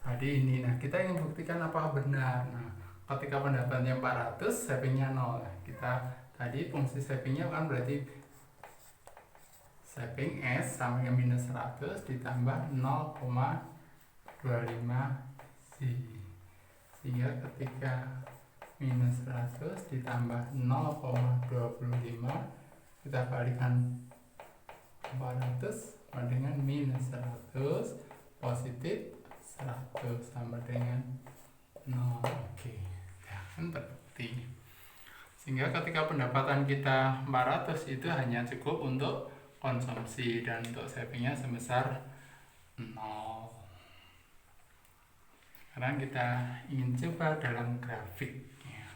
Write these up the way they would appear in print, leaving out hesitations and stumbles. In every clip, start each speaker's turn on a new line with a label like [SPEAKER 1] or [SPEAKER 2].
[SPEAKER 1] Tadi ini, nah kita ingin buktikan apakah benar. Nah, ketika pendapatnya 400, savingnya 0. Nah, kita tadi fungsi savingnya kan berarti saving S sama dengan minus 100 ditambah 0,25 Z. Sehingga ketika minus 100 ditambah 0,25, kita balikan 400 sama dengan minus 100 positif 100 sama dengan 0. Oke, ya kan terbukti. Sehingga ketika pendapatan kita 400 itu hanya cukup untuk konsumsi dan untuk savingnya sebesar 0. Sekarang kita ingin coba dalam grafik ya.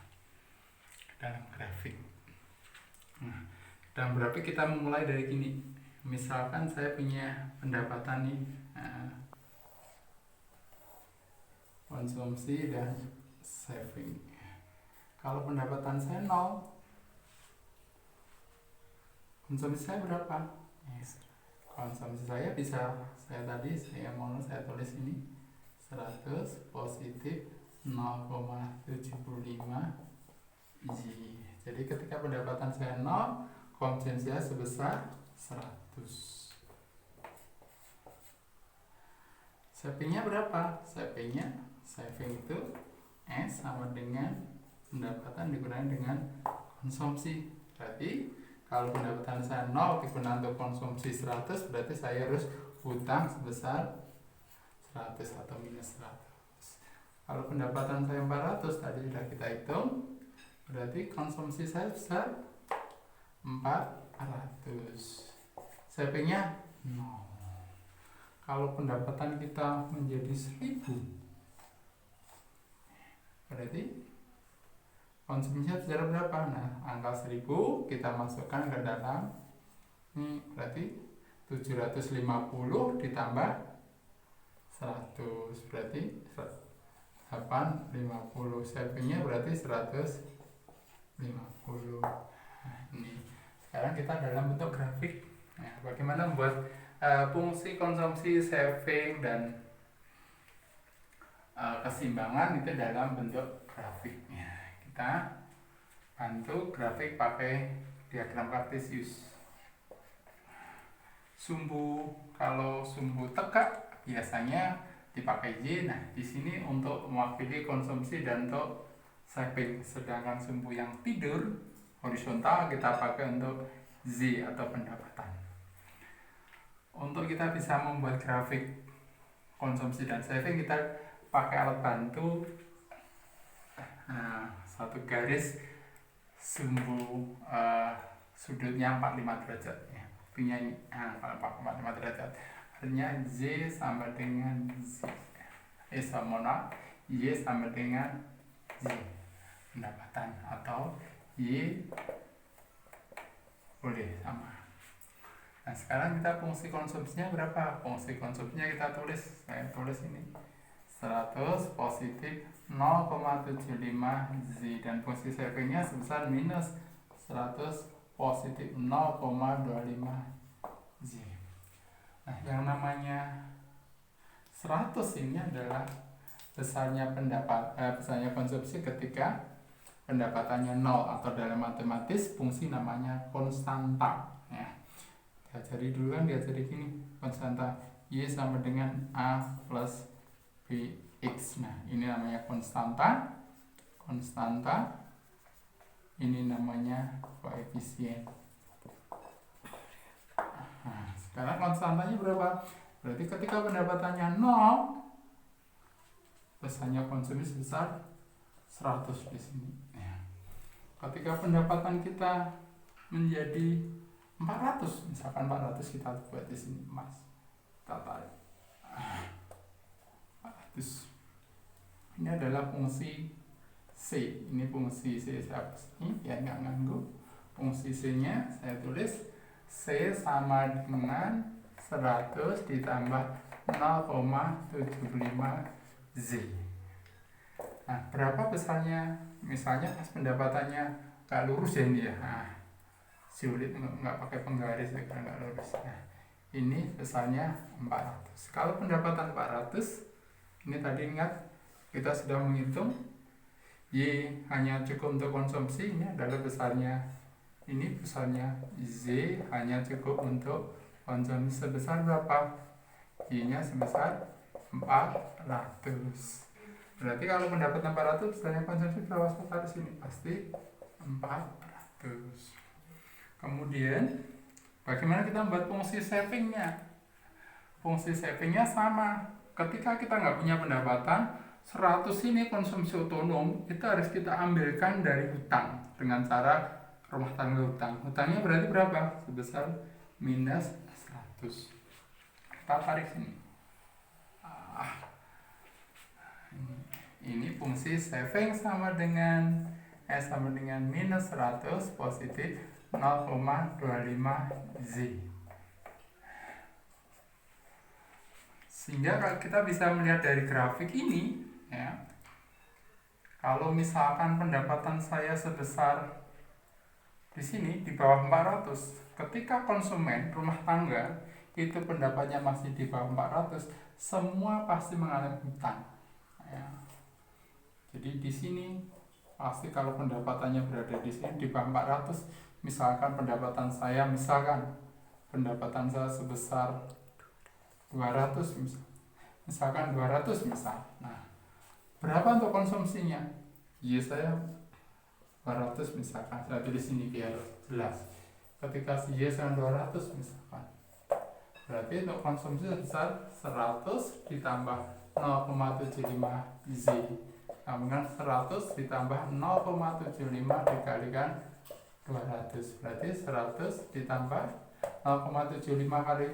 [SPEAKER 1] Dalam grafik. Nah, dalam grafik kita memulai dari gini. Misalkan saya punya pendapatan nih, konsumsi dan saving. Kalau pendapatan saya 0, konsumsi saya berapa? Yes. Konsumsi saya bisa saya tulis ini 100 positif 0,75 Z. Jadi ketika pendapatan saya 0, konsumsi saya sebesar 100. Savingnya berapa? Saving itu S sama dengan pendapatan dikurangi dengan konsumsi. Berarti kalau pendapatan saya 0 digunakan untuk konsumsi 100, berarti saya harus hutang sebesar 100 atau minus 100. Kalau pendapatan saya 400 tadi sudah kita hitung, berarti konsumsi saya besar 400. Savingnya 0. Kalau pendapatan kita menjadi 1000, berarti konsumsinya secara berapa? Nah, angka 1000 kita masukkan ke dalam ini, berarti 750 ditambah 100, berarti 850. Savingnya berarti 150. Nah, ini sekarang kita dalam bentuk grafik. Nah, bagaimana membuat fungsi konsumsi, saving, dan keseimbangan itu dalam bentuk grafiknya. Kita bantu grafik pakai diagram Cartesius. Kalau sumbu tegak biasanya dipakai Y. Nah, di sini untuk mewakili konsumsi dan untuk saving. Sedangkan sumbu yang tidur horizontal kita pakai untuk Z atau pendapatan. Untuk kita bisa membuat grafik konsumsi dan saving, kita pakai alat bantu satu garis sumbu sudutnya 45 derajat ya. Punya 45 derajat. Artinya Z sama dengan Z. Y sama dengan Z pendapatan, atau Y boleh sama. Nah, sekarang kita fungsi konsumsinya berapa? Fungsi konsumsinya saya tulis ini 100 positif 0,75 Z, dan fungsi savingnya sebesar minus 100 positif 0,25 Z. Nah, yang namanya 100 ini adalah besarnya konsumsi ketika pendapatannya 0, atau dalam matematis fungsi namanya konstanta ya. Diajari gini, konstanta Y sama dengan A plus BX. Nah, ini namanya konstanta. Ini namanya koefisien. Nah, sekarang konstantanya berapa? Berarti ketika pendapatannya 0, besarnya konsumsi sebesar 100 di sini. Ya. Ketika pendapatan kita menjadi 400, misalkan 400 kita buat di sini emas, kita tarik 400. Ini adalah fungsi C. Ini fungsi C saya ini ya, nggak nganggu. Fungsi C nya saya tulis C sama dengan 100 ditambah 0,75 Z. Nah, berapa besarnya? Misalnya pas pendapatannya nggak lurus ya ini ya. Nah, sulit, nggak pakai penggaris karena nggak lurus. Nah, ini besarnya 400. Kalau pendapatan 400, Ini tadi ingat kita sudah menghitung Y hanya cukup untuk konsumsi, ini adalah besarnya. Ini besarnya. Z hanya cukup untuk konsumsi sebesar berapa? Y-nya sebesar 400. Berarti kalau mendapat 400 besarnya konsumsi berapa? Saya taruh sini pasti 400. Kemudian bagaimana kita membuat fungsi savingnya? Fungsi savingnya sama. Ketika kita nggak punya pendapatan 100 ini konsumsi otonom, itu harus kita ambilkan dari hutang dengan cara rumah tangga hutang. Hutangnya berarti berapa? Sebesar minus 100. Kita tarik sini. Ini fungsi saving sama dengan sama dengan minus 100 positif 0,25 Z. Sehingga kita bisa melihat dari grafik ini, ya, kalau misalkan pendapatan saya sebesar di sini di bawah 400, ketika konsumen rumah tangga itu pendapatnya masih di bawah 400, semua pasti mengalami hutang. Ya. Jadi di sini pasti kalau pendapatannya berada di sini di bawah 400, misalkan pendapatan saya pendapatan saya sebesar 200 misalkan 200 misal. Nah, berapa untuk konsumsinya? Ya saya 200 misalkan. Saya tulis sini biar jelas. Ketika si Y sama 200 misalkan. Berarti untuk konsumsi sebesar 100 ditambah 0,75 Z. Kemudian 100 ditambah 0,75 dikalikan 200. Berarti 100 ditambah 0,75 kali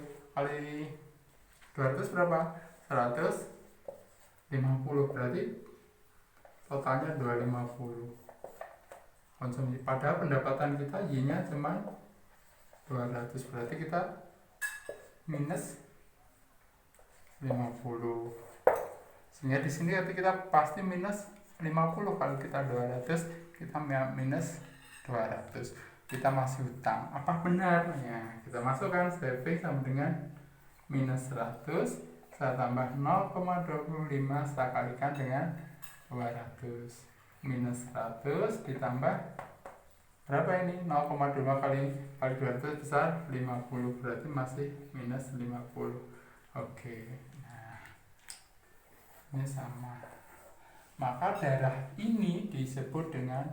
[SPEAKER 1] 200 berapa? 150. Berarti totalnya 250 konsumsi. Padahal pendapatan kita Y-nya cuma 200. Berarti kita minus 50. Sehingga di sini kita pasti minus 50. Kalau kita 200, kita minus 200. Kita masih hutang. Apa benar? Ya, kita masukkan saving sama dengan minus 100, saya tambah 0,25, saya kalikan dengan 200. Minus 100 ditambah berapa ini? 0,25 kali 200 besar 50, berarti masih minus 50. Oke. Nah, ini sama. Maka daerah ini disebut dengan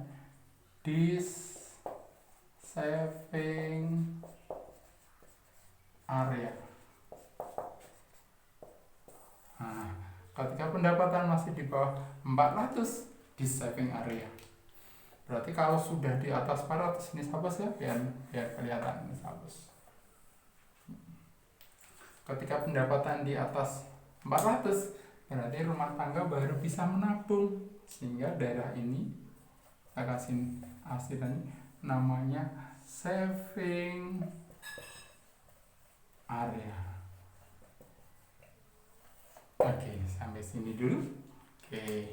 [SPEAKER 1] saving area. Nah, ketika pendapatan masih di bawah 400, di saving area. Berarti kalau sudah di atas 400, ini hapus ya, biar kelihatan, ini hapus. Ketika pendapatan di atas 400, berarti rumah tangga baru bisa menabung. Sehingga daerah ini saya kasih hasilnya namanya saving area. Oke, sampai sini dulu. Oke.